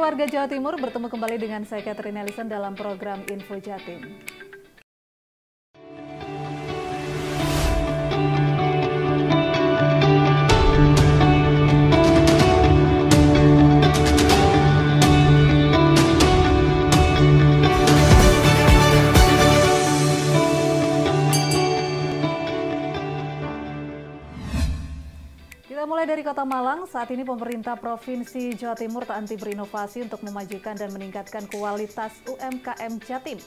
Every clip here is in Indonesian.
warga Jawa Timur, bertemu kembali dengan saya Catherine Ellison dalam program Info Jatim. Kita mulai dari Kota Malang. Saat ini pemerintah Provinsi Jawa Timur tak henti berinovasi untuk memajukan dan meningkatkan kualitas UMKM Jatim.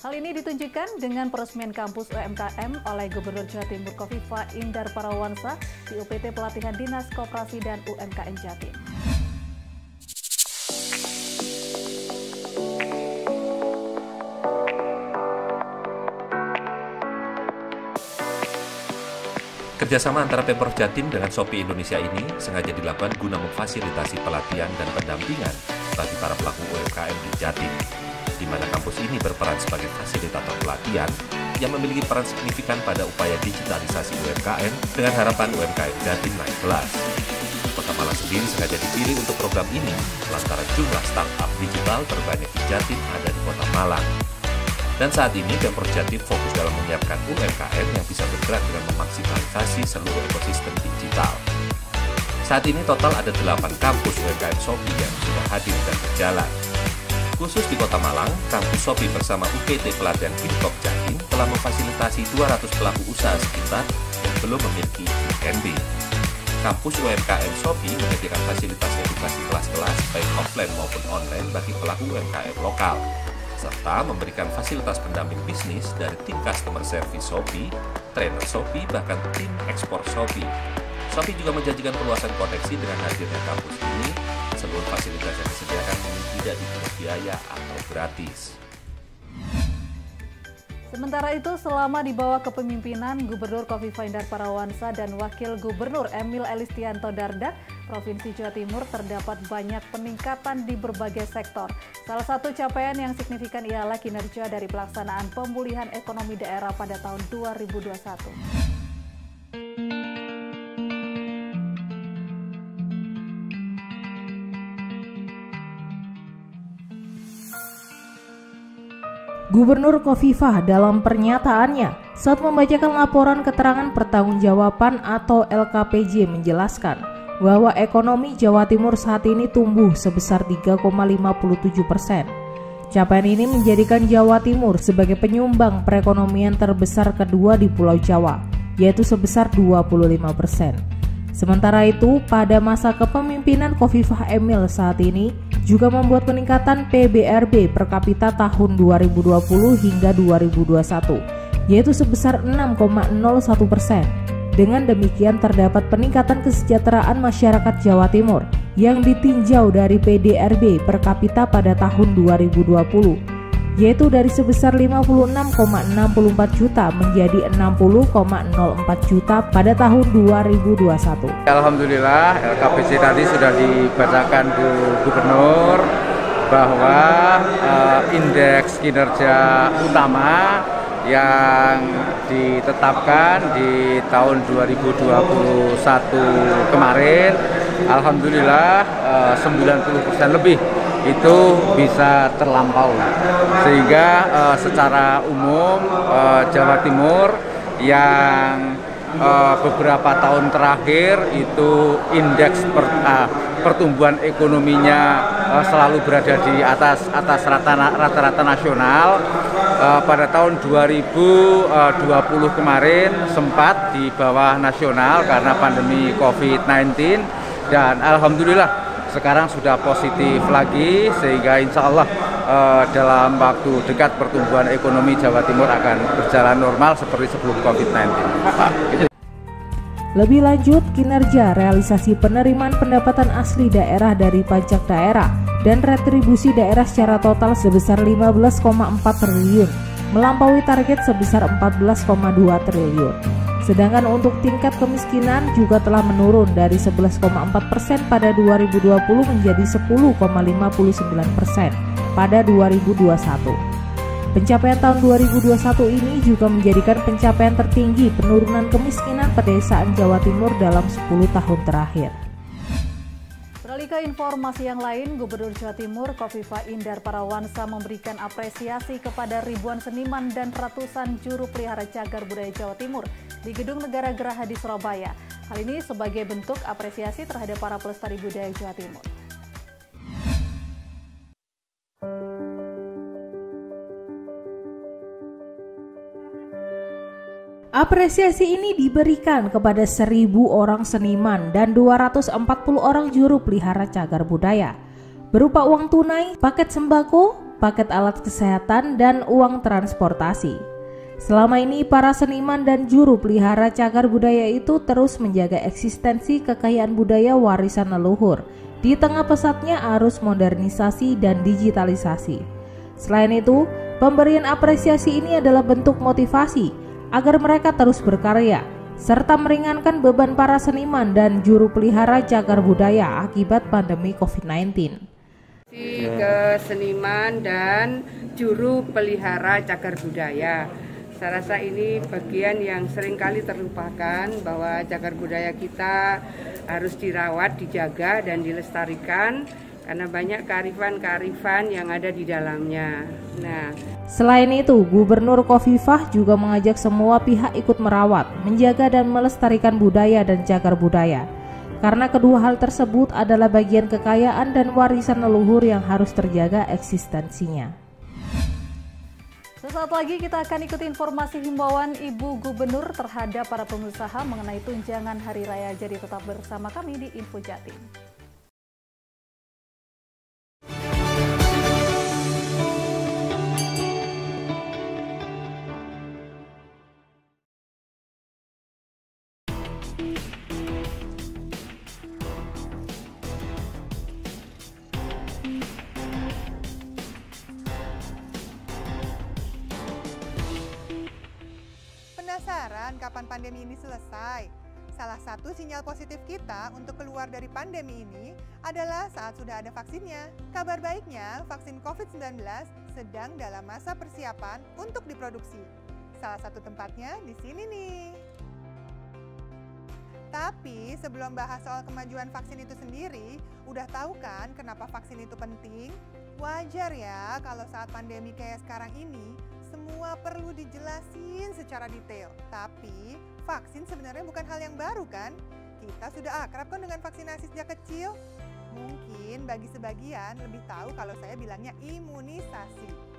Hal ini ditunjukkan dengan peresmian kampus UMKM oleh Gubernur Jawa Timur Khofifah Indar Parawansa di UPT Pelatihan Dinas Koperasi dan UMKM Jatim. Kerjasama antara Pemprov Jatim dengan Shopee Indonesia ini sengaja dilakukan guna memfasilitasi pelatihan dan pendampingan bagi para pelaku UMKM di Jatim, di mana kampus ini berperan sebagai fasilitator pelatihan yang memiliki peran signifikan pada upaya digitalisasi UMKM dengan harapan UMKM Jatim naik kelas. Kota Malang sendiri sengaja dipilih untuk program ini lantaran jumlah startup digital terbanyak di Jatim ada di Kota Malang. Dan saat ini Pemprov Jatim fokus dalam menyiapkan UMKM yang bisa bergerak dengan memaksimalisasi seluruh ekosistem digital. Saat ini total ada 8 kampus UMKM Shopee yang sudah hadir dan berjalan. Khusus di Kota Malang, kampus Shopee bersama UPT Pelatihan Fintech Jatim telah memfasilitasi 200 pelaku usaha sekitar yang belum memiliki UMB. Kampus UMKM Shopee menyediakan fasilitas edukasi kelas-kelas baik offline maupun online bagi pelaku UMKM lokal, serta memberikan fasilitas pendamping bisnis dari tim customer service Shopee, trainer Shopee, bahkan tim ekspor Shopee. Shopee juga menjanjikan perluasan koneksi dengan hadirnya kampus ini. Seluruh fasilitas yang disediakan tidak dipungut biaya atau gratis. Sementara itu, selama di bawah kepemimpinan Gubernur Khofifah Indar Parawansa dan Wakil Gubernur Emil Elistianto Dardak, Provinsi Jawa Timur terdapat banyak peningkatan di berbagai sektor. Salah satu capaian yang signifikan ialah kinerja dari pelaksanaan pemulihan ekonomi daerah pada tahun 2021. Gubernur Khofifah dalam pernyataannya saat membacakan laporan keterangan pertanggungjawaban atau LKPJ menjelaskan bahwa ekonomi Jawa Timur saat ini tumbuh sebesar 3,57%. Capaian ini menjadikan Jawa Timur sebagai penyumbang perekonomian terbesar kedua di Pulau Jawa, yaitu sebesar 25%. Sementara itu, pada masa kepemimpinan Khofifah Emil saat ini juga membuat peningkatan PBRB per kapita tahun 2020 hingga 2021, yaitu sebesar 6,01%. Dengan demikian terdapat peningkatan kesejahteraan masyarakat Jawa Timur yang ditinjau dari PDRB per kapita pada tahun 2020, yaitu dari sebesar 56,64 juta menjadi 60,04 juta pada tahun 2021. Alhamdulillah, LKPJ tadi sudah dibacakan Bu Gubernur bahwa indeks kinerja utama yang ditetapkan di tahun 2021 kemarin, alhamdulillah 90% lebih itu bisa terlampaui, sehingga secara umum Jawa Timur yang beberapa tahun terakhir itu indeks pertumbuhan ekonominya selalu berada di atas rata-rata nasional. Pada tahun 2020 kemarin sempat di bawah nasional karena pandemi COVID-19, dan alhamdulillah sekarang sudah positif lagi, sehingga insya Allah dalam waktu dekat pertumbuhan ekonomi Jawa Timur akan berjalan normal seperti sebelum COVID-19. Lebih lanjut, kinerja realisasi penerimaan pendapatan asli daerah dari pajak daerah dan retribusi daerah secara total sebesar 15,4 triliun, melampaui target sebesar 14,2 triliun. Sedangkan untuk tingkat kemiskinan juga telah menurun dari 11,4% pada 2020 menjadi 10,59% pada 2021. Pencapaian tahun 2021 ini juga menjadikan pencapaian tertinggi penurunan kemiskinan pedesaan Jawa Timur dalam 10 tahun terakhir. Beralih ke informasi yang lain, Gubernur Jawa Timur Khofifah Indar Parawansa memberikan apresiasi kepada ribuan seniman dan ratusan juru pelihara cagar budaya Jawa Timur di Gedung Negara Geraha di Surabaya. Hal ini sebagai bentuk apresiasi terhadap para pelestari budaya Jawa Timur. Apresiasi ini diberikan kepada 1.000 orang seniman dan 240 orang juru pelihara cagar budaya, berupa uang tunai, paket sembako, paket alat kesehatan, dan uang transportasi. Selama ini para seniman dan juru pelihara cagar budaya itu terus menjaga eksistensi kekayaan budaya warisan leluhur di tengah pesatnya arus modernisasi dan digitalisasi. Selain itu, pemberian apresiasi ini adalah bentuk motivasi agar mereka terus berkarya, serta meringankan beban para seniman dan juru pelihara cagar budaya akibat pandemi COVID-19. Ke seniman dan juru pelihara cagar budaya, saya rasa ini bagian yang seringkali terlupakan, bahwa cagar budaya kita harus dirawat, dijaga, dan dilestarikan karena banyak kearifan-kearifan yang ada di dalamnya. Selain itu, Gubernur Khofifah juga mengajak semua pihak ikut merawat, menjaga dan melestarikan budaya dan cagar budaya. Karena kedua hal tersebut adalah bagian kekayaan dan warisan leluhur yang harus terjaga eksistensinya. Sesaat lagi kita akan ikuti informasi himbauan Ibu Gubernur terhadap para pengusaha mengenai tunjangan Hari Raya. Jadi tetap bersama kami di Info Jatim. Penasaran kapan pandemi ini selesai? Salah satu sinyal positif kita untuk keluar dari pandemi ini adalah saat sudah ada vaksinnya. Kabar baiknya, vaksin COVID-19 sedang dalam masa persiapan untuk diproduksi. Salah satu tempatnya di sini nih. Tapi sebelum bahas soal kemajuan vaksin itu sendiri, udah tahu kan kenapa vaksin itu penting? Wajar ya kalau saat pandemi kayak sekarang ini, semua perlu dijelasin secara detail. Tapi vaksin sebenarnya bukan hal yang baru kan? Kita sudah akrab kan dengan vaksinasi sejak kecil? Mungkin bagi sebagian lebih tahu kalau saya bilangnya imunisasi.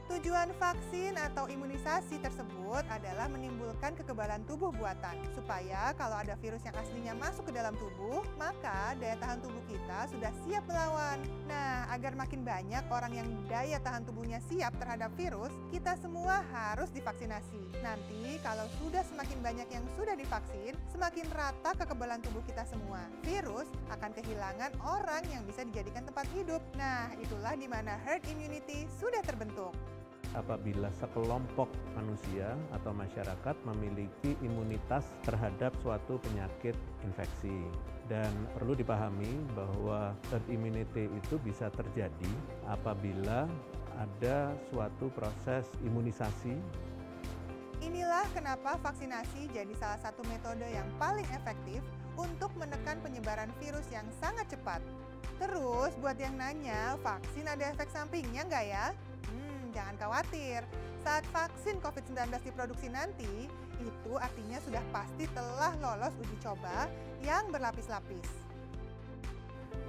Tujuan vaksin atau imunisasi tersebut adalah menimbulkan kekebalan tubuh buatan, supaya kalau ada virus yang aslinya masuk ke dalam tubuh, maka daya tahan tubuh kita sudah siap melawan. Nah, agar makin banyak orang yang daya tahan tubuhnya siap terhadap virus, kita semua harus divaksinasi. Nanti kalau sudah semakin banyak yang sudah divaksin, semakin rata kekebalan tubuh kita semua. Virus akan kehilangan orang yang bisa dijadikan tempat hidup. Nah, itulah di mana herd immunity sudah terbentuk. Apabila sekelompok manusia atau masyarakat memiliki imunitas terhadap suatu penyakit infeksi. Dan perlu dipahami bahwa herd immunity itu bisa terjadi apabila ada suatu proses imunisasi. Inilah kenapa vaksinasi jadi salah satu metode yang paling efektif untuk menekan penyebaran virus yang sangat cepat. Terus buat yang nanya, vaksin ada efek sampingnya nggak ya? Jangan khawatir, saat vaksin COVID-19 diproduksi nanti, itu artinya sudah pasti telah lolos uji coba yang berlapis-lapis.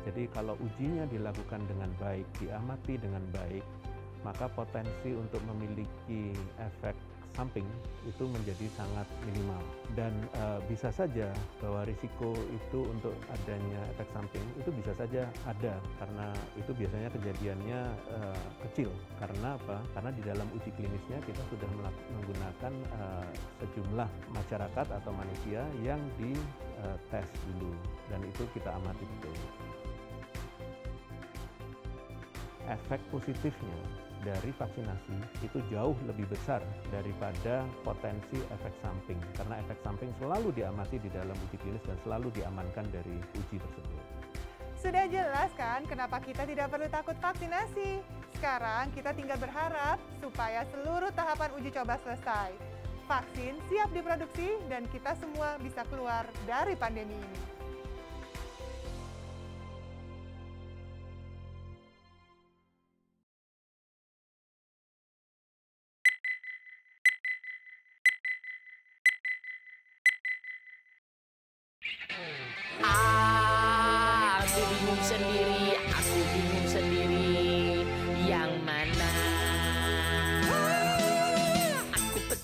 Jadi kalau ujinya dilakukan dengan baik, diamati dengan baik, maka potensi untuk memiliki efek samping itu menjadi sangat minimal. Dan bisa saja bahwa risiko itu untuk adanya efek samping itu bisa saja ada, karena itu biasanya kejadiannya kecil. Karena apa? Karena di dalam uji klinisnya kita sudah menggunakan sejumlah masyarakat atau manusia yang dites dulu, dan itu kita amati betul. Efek positifnya dari vaksinasi itu jauh lebih besar daripada potensi efek samping, karena efek samping selalu diamati di dalam uji klinis dan selalu diamankan dari uji tersebut. Sudah jelas kan kenapa kita tidak perlu takut vaksinasi? Sekarang kita tinggal berharap supaya seluruh tahapan uji coba selesai. Vaksin siap diproduksi dan kita semua bisa keluar dari pandemi ini.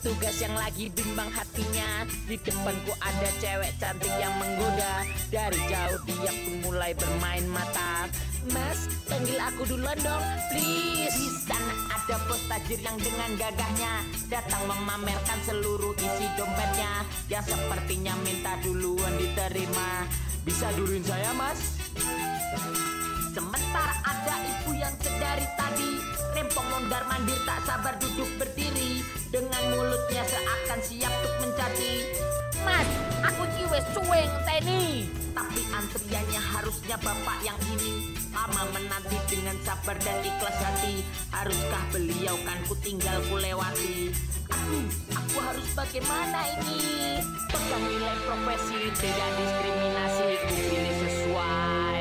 petugas yang lagi bimbang hatinya. Di depanku ada cewek cantik yang menggoda. Dari jauh dia pun mulai bermain mata. Mas, panggil aku duluan dong, please. Di sana ada bos tajir yang dengan gagahnya datang memamerkan seluruh isi dompetnya, yang sepertinya minta duluan diterima. Bisa duluin saya, Mas? Sementara ada ibu yang sedari tadi rempong mondar mandir tak sabar duduk berdiri, dengan mulutnya seakan siap untuk mencaci. Mas, aku ciwes cueng teni. Tapi antriannya harusnya bapak yang ini. Lama menanti dengan sabar dan ikhlas hati. Haruskah beliau kan ku tinggal ku lewati? Aku harus bagaimana ini? Pegang nilai profesi, tidak diskriminasi. Ku pilih sesuai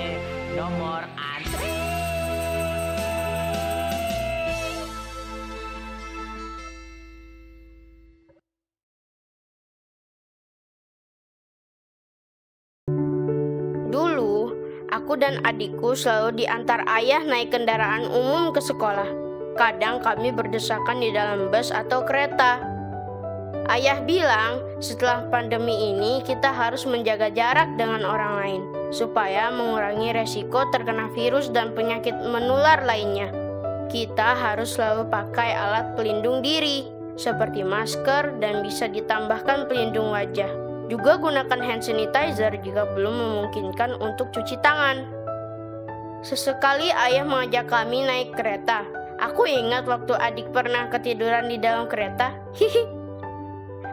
nomor antri. Dulu, aku dan adikku selalu diantar ayah naik kendaraan umum ke sekolah. Kadang kami berdesakan di dalam bus atau kereta. Ayah bilang, setelah pandemi ini kita harus menjaga jarak dengan orang lain, supaya mengurangi resiko terkena virus dan penyakit menular lainnya. Kita harus selalu pakai alat pelindung diri, seperti masker dan bisa ditambahkan pelindung wajah. Juga gunakan hand sanitizer jika belum memungkinkan untuk cuci tangan. Sesekali ayah mengajak kami naik kereta. Aku ingat waktu adik pernah ketiduran di dalam kereta. Hihi.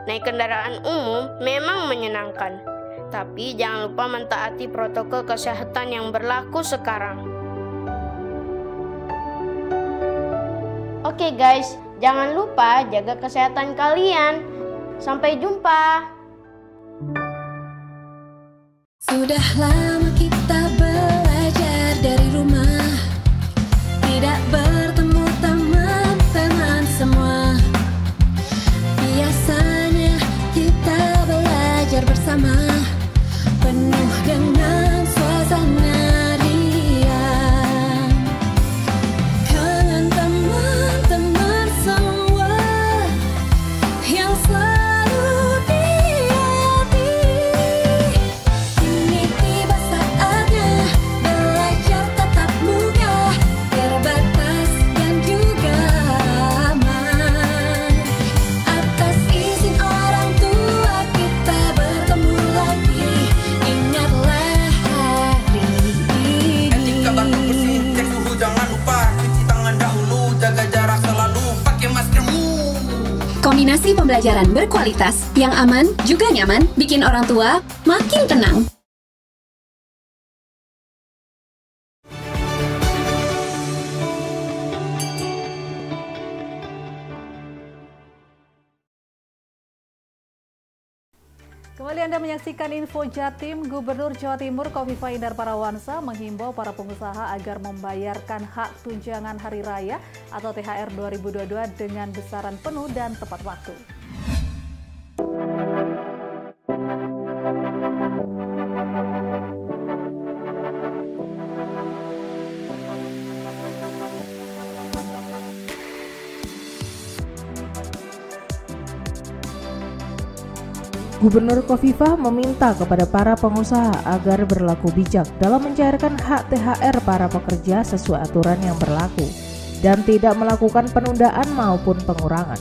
Naik kendaraan umum memang menyenangkan, tapi jangan lupa mentaati protokol kesehatan yang berlaku sekarang. Oke guys, jangan lupa jaga kesehatan kalian. Sampai jumpa. Sudah lama kita belajar dari rumah, tidak bertemu teman-teman semua. Biasanya kita belajar bersama, penuh dengan suasana riang. Kangen teman-teman semua yang selalu di hati. Kini tiba saatnya belajar tatap muka, terbatas dan juga aman. Atas izin orang tua kita bertemu lagi. Ingatlah hari ini. Etika baku bersih, cek suhu jangan lupa, cuci tangan dahulu, jaga jarak selalu, pakai maskermu. Kombinasi pembelajaran berkualitas yang aman juga nyaman bikin orang tua makin tenang. Kembali Anda menyaksikan Info Jatim. Gubernur Jawa Timur Khofifah Indar Parawansa menghimbau para pengusaha agar membayarkan hak tunjangan hari raya atau THR 2022 dengan besaran penuh dan tepat waktu. Gubernur Khofifah meminta kepada para pengusaha agar berlaku bijak dalam mencairkan hak THR para pekerja sesuai aturan yang berlaku dan tidak melakukan penundaan maupun pengurangan.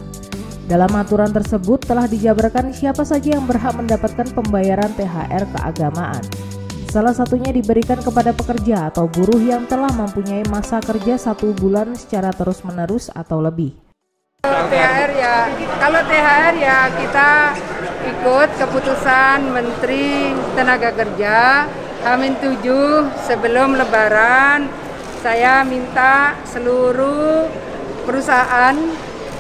Dalam aturan tersebut telah dijabarkan siapa saja yang berhak mendapatkan pembayaran THR keagamaan. Salah satunya diberikan kepada pekerja atau buruh yang telah mempunyai masa kerja 1 bulan secara terus-menerus atau lebih. THR ya, kalau THR ya kita ikut keputusan Menteri Tenaga Kerja H-7 sebelum Lebaran. Saya minta seluruh perusahaan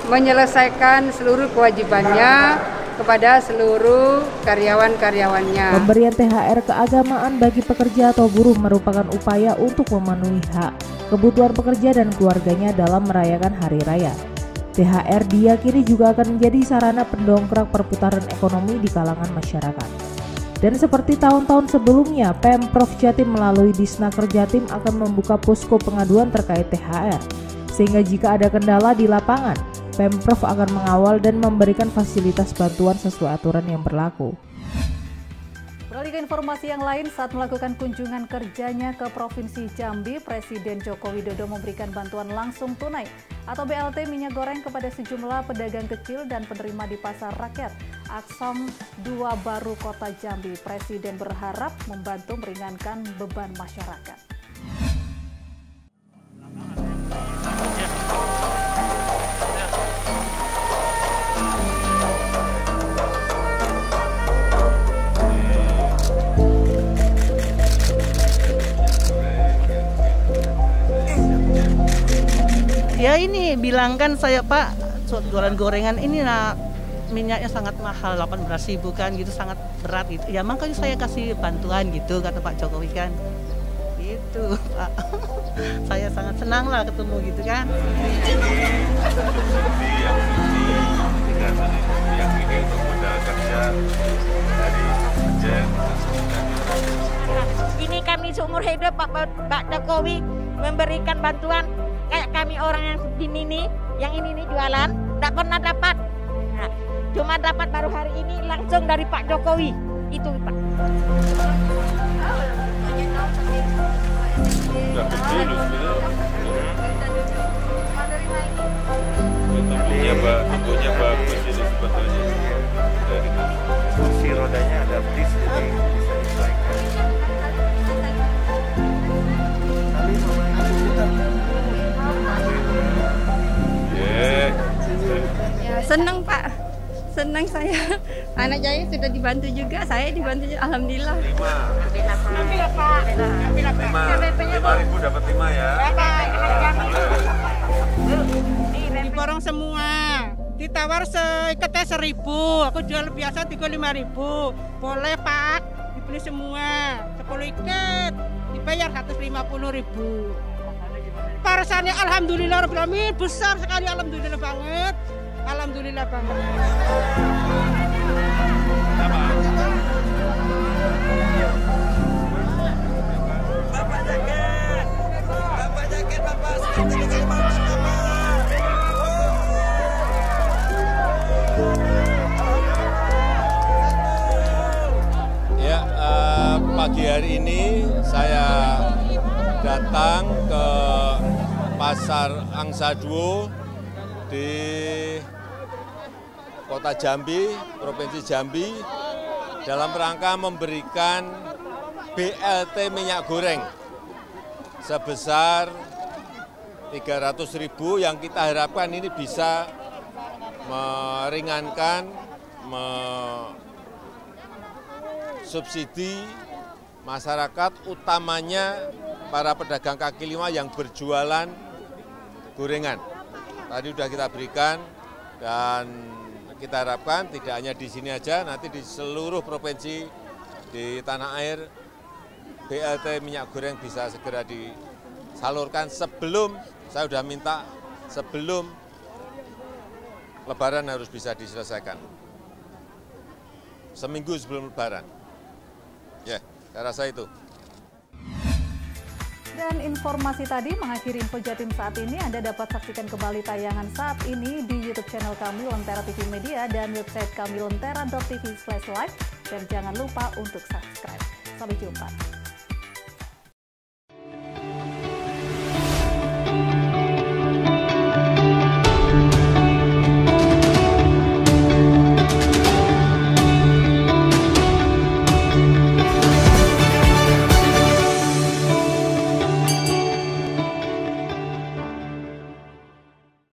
menyelesaikan seluruh kewajibannya kepada seluruh karyawan-karyawannya. Pemberian THR keagamaan bagi pekerja atau buruh merupakan upaya untuk memenuhi hak, kebutuhan pekerja dan keluarganya dalam merayakan hari raya. THR diyakini juga akan menjadi sarana pendongkrak perputaran ekonomi di kalangan masyarakat. Dan seperti tahun-tahun sebelumnya, Pemprov Jatim melalui Disnaker Jatim akan membuka posko pengaduan terkait THR. Sehingga jika ada kendala di lapangan, Pemprov akan mengawal dan memberikan fasilitas bantuan sesuai aturan yang berlaku. Beralih ke informasi yang lain, saat melakukan kunjungan kerjanya ke Provinsi Jambi, Presiden Joko Widodo memberikan bantuan langsung tunai atau BLT minyak goreng kepada sejumlah pedagang kecil dan penerima di Pasar Rakyat Aksong 2 Baru Kota Jambi. Presiden berharap membantu meringankan beban masyarakat. Ya ini bilangkan saya Pak, jualan gorengan ini minyaknya sangat mahal, 18.000 kan gitu, sangat berat gitu. Ya makanya saya kasih bantuan gitu kata Pak Jokowi kan. Gitu Pak. Saya sangat senang lah ketemu gitu kan. Yang ini untuk modal kerja dari Jen. Ini kami seumur hidup Pak Jokowi memberikan bantuan. Kayak kami orang yang begini nih, yang ini nih jualan, tidak pernah dapat. Nah, cuma dapat baru hari ini langsung dari Pak Jokowi. Itu Pak. Udah gede loh sebenarnya. Tumbuhnya bagus ini sebetulnya. Dari kursi rodanya ada bis jadi bisa disesuaikan. Ya senang Pak, senang saya. Anak saya sudah dibantu juga, saya dibantu juga, alhamdulillah. 5.000 dapat 5 ya. Diborong semua, ditawar seikatnya 1.000, aku jual biasa 35.000. Boleh Pak, dibeli semua, 10 ikat, dibayar 150.000. Perasaannya alhamdulillah rabbil alamin, besar sekali, alhamdulillah banget. Alhamdulillah banget. Bapak jaket, Bapak seperti Kalimantan, Ya, pagi hari ini saya datang ke Pasar Angsa Duo di Kota Jambi, Provinsi Jambi, dalam rangka memberikan BLT minyak goreng sebesar 300.000 yang kita harapkan ini bisa meringankan, subsidi masyarakat, utamanya para pedagang kaki lima yang berjualan gorengan. Tadi sudah kita berikan dan kita harapkan tidak hanya di sini aja, nanti di seluruh provinsi di tanah air BLT minyak goreng bisa segera disalurkan sebelum, saya sudah minta sebelum Lebaran harus bisa diselesaikan. Seminggu sebelum Lebaran. Ya, saya rasa itu. Dan informasi tadi mengakhiri Info Jatim saat ini. Anda dapat saksikan kembali tayangan saat ini di YouTube channel kami Lentera TV Media dan website kami lentera.tv/live. Dan jangan lupa untuk subscribe. Sampai jumpa.